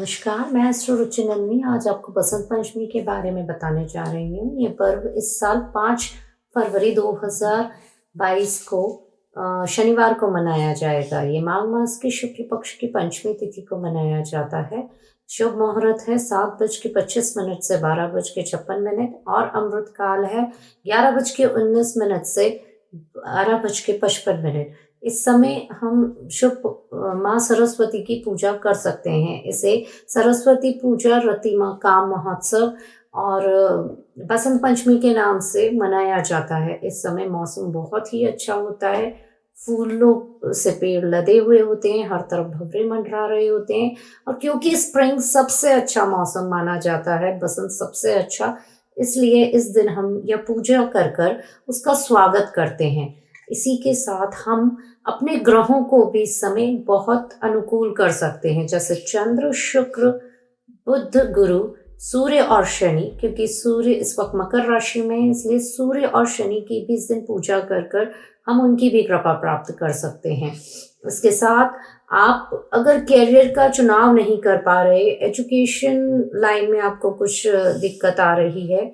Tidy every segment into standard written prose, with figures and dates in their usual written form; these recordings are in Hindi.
नमस्कार, मैं एस्ट्रो रुचि नंदनी आज आपको बसंत पंचमी के बारे में बताने जा रही हूँ। ये पर्व इस साल 5 फरवरी 2022 को शनिवार को मनाया जाएगा। ये माघ मास के शुक्ल पक्ष की पंचमी तिथि को मनाया जाता है। शुभ मुहूर्त है 7:25 से 12:56 और अमृत काल है 11:19 से 12:55। इस समय हम शुभ माँ सरस्वती की पूजा कर सकते हैं। इसे सरस्वती पूजा, रतिमा काम महोत्सव और बसंत पंचमी के नाम से मनाया जाता है। इस समय मौसम बहुत ही अच्छा होता है। फूलों से पेड़ लदे हुए होते हैं, हर तरफ भंवरे मंडरा रहे होते हैं। और क्योंकि स्प्रिंग सबसे अच्छा मौसम माना जाता है, बसंत सबसे अच्छा, इसलिए इस दिन हम यह पूजा कर कर उसका स्वागत करते हैं। इसी के साथ हम अपने ग्रहों को भी इस समय बहुत अनुकूल कर सकते हैं, जैसे चंद्र, शुक्र, बुध, गुरु, सूर्य और शनि। क्योंकि सूर्य इस वक्त मकर राशि में है, इसलिए सूर्य और शनि की भी इस दिन पूजा कर कर हम उनकी भी कृपा प्राप्त कर सकते हैं। इसके साथ आप अगर कैरियर का चुनाव नहीं कर पा रहे, एजुकेशन लाइन में आपको कुछ दिक्कत आ रही है,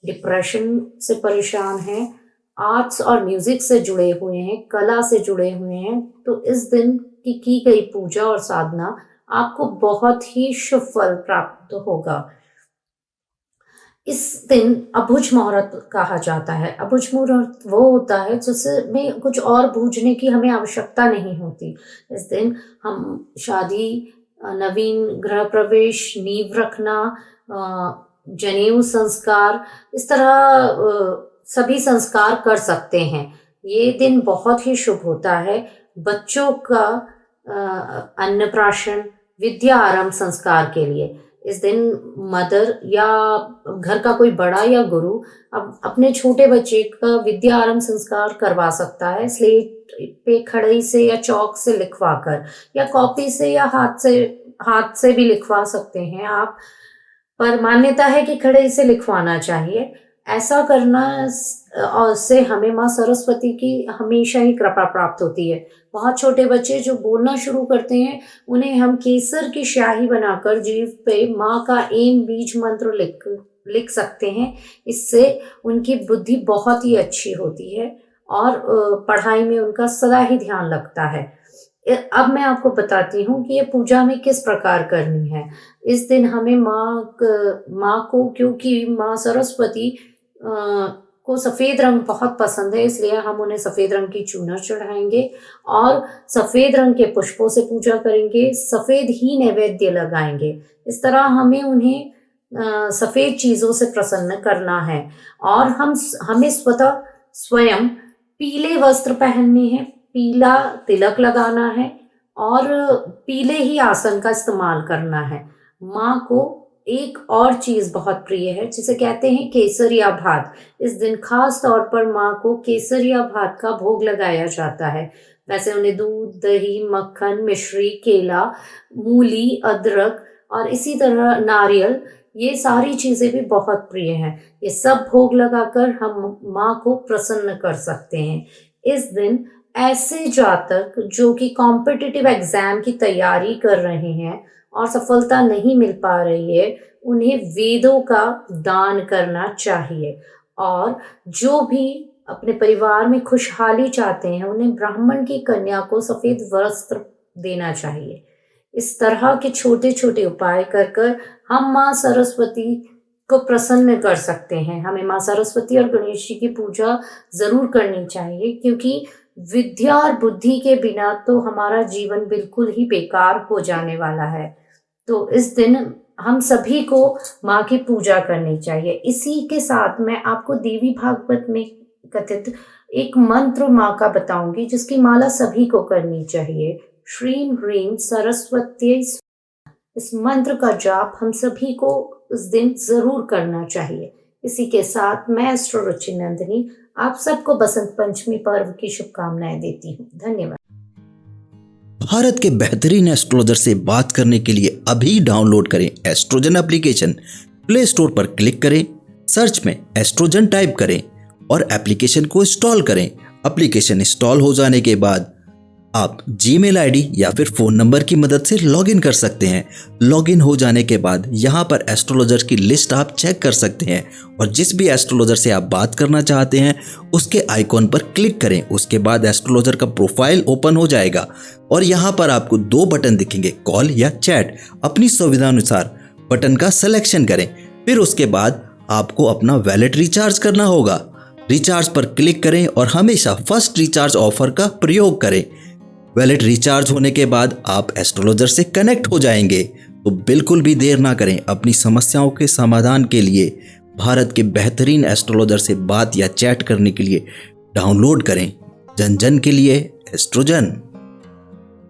डिप्रेशन से परेशान हैं, आर्ट्स और म्यूजिक से जुड़े हुए हैं, कला से जुड़े हुए हैं, तो इस दिन की गई पूजा और साधना आपको बहुत ही शुभ फल प्राप्त होगा। इस दिन अबुझ मुहूर्त कहा जाता है। अबुझ मुहूर्त वो होता है जिसमें कुछ और बूझने की हमें आवश्यकता नहीं होती। इस दिन हम शादी, नवीन गृह प्रवेश, नींव रखना, जनेऊ संस्कार, इस तरह सभी संस्कार कर सकते हैं। ये दिन बहुत ही शुभ होता है। बच्चों का अन्नप्राशन, विद्या आरंभ संस्कार के लिए इस दिन मदर या घर का कोई बड़ा या गुरु अब अपने छोटे बच्चे का विद्या आरंभ संस्कार करवा सकता है। स्लेट पे खड़ई से या चौक से लिखवा कर, या कॉपी से या हाथ से भी लिखवा सकते हैं आप, पर मान्यता है कि खड़ई से लिखवाना चाहिए। ऐसा करना और से हमें माँ सरस्वती की हमेशा ही कृपा प्राप्त होती है। बहुत छोटे बच्चे जो बोलना शुरू करते हैं, उन्हें हम केसर की स्याही बनाकर जीभ पे माँ का एम बीज मंत्र लिख सकते हैं। इससे उनकी बुद्धि बहुत ही अच्छी होती है और पढ़ाई में उनका सदा ही ध्यान लगता है। अब मैं आपको बताती हूँ कि ये पूजा में किस प्रकार करनी है। इस दिन हमें माँ को, क्योंकि माँ सरस्वती को सफ़ेद रंग बहुत पसंद है, इसलिए हम उन्हें सफ़ेद रंग की चूनर चढ़ाएंगे और सफ़ेद रंग के पुष्पों से पूजा करेंगे, सफ़ेद ही नैवेद्य लगाएंगे। इस तरह हमें उन्हें सफ़ेद चीज़ों से प्रसन्न करना है और हमें स्वयं पीले वस्त्र पहनने हैं, पीला तिलक लगाना है और पीले ही आसन का इस्तेमाल करना है। माँ को एक और चीज बहुत प्रिय है जिसे कहते हैं केसरिया भात। इस दिन खास तौर पर माँ को केसरिया भात का भोग लगाया जाता है। वैसे उन्हें दूध, दही, मक्खन, मिश्री, केला, मूली, अदरक और इसी तरह नारियल, ये सारी चीजें भी बहुत प्रिय हैं। ये सब भोग लगाकर हम माँ को प्रसन्न कर सकते हैं। इस दिन ऐसे जातक जो कि कॉम्पिटिटिव एग्जाम की तैयारी कर रहे हैं और सफलता नहीं मिल पा रही है, उन्हें वेदों का दान करना चाहिए। और जो भी अपने परिवार में खुशहाली चाहते हैं, उन्हें ब्राह्मण की कन्या को सफेद वस्त्र देना चाहिए। इस तरह के छोटे छोटे उपाय कर कर हम माँ सरस्वती को प्रसन्न कर सकते हैं। हमें माँ सरस्वती और गणेश जी की पूजा जरूर करनी चाहिए, क्योंकि विद्या और बुद्धि के बिना तो हमारा जीवन बिल्कुल ही बेकार हो जाने वाला है। तो इस दिन हम सभी को माँ की पूजा करनी चाहिए। इसी के साथ मैं आपको देवी भागवत में कथित एक मंत्र माँ का बताऊंगी, जिसकी माला सभी को करनी चाहिए। श्रीम ह्रीम सरस्वती। इस मंत्र का जाप हम सभी को इस दिन जरूर करना चाहिए। इसी के साथ मैं एस्ट्रो रुचि नंदनी आप सबको बसंत पंचमी पर्व की शुभकामनाएं देती हूँ। धन्यवाद। भारत के बेहतरीन एस्ट्रोलॉजर से बात करने के लिए अभी डाउनलोड करें एस्ट्रोजन एप्लीकेशन। प्ले स्टोर पर क्लिक करें, सर्च में एस्ट्रोजन टाइप करें और एप्लीकेशन को इंस्टॉल करें। एप्लीकेशन इंस्टॉल हो जाने के बाद आप जीमेल आईडी या फिर फ़ोन नंबर की मदद से लॉगिन कर सकते हैं। लॉगिन हो जाने के बाद यहाँ पर एस्ट्रोलॉजर की लिस्ट आप चेक कर सकते हैं और जिस भी एस्ट्रोलॉजर से आप बात करना चाहते हैं उसके आइकॉन पर क्लिक करें। उसके बाद एस्ट्रोलॉजर का प्रोफाइल ओपन हो जाएगा और यहाँ पर आपको 2 बटन दिखेंगे, कॉल या चैट। अपनी सुविधा अनुसार बटन का सिलेक्शन करें। फिर उसके बाद आपको अपना वैलेट रिचार्ज करना होगा। रिचार्ज पर क्लिक करें और हमेशा फर्स्ट रिचार्ज ऑफर का प्रयोग करें। वैलेट रिचार्ज होने के बाद आप एस्ट्रोलॉजर से कनेक्ट हो जाएंगे। तो बिल्कुल भी देर ना करें, अपनी समस्याओं के समाधान के लिए भारत के बेहतरीन एस्ट्रोलॉजर से बात या चैट करने के लिए डाउनलोड करें जन जन के लिए एस्ट्रोजन।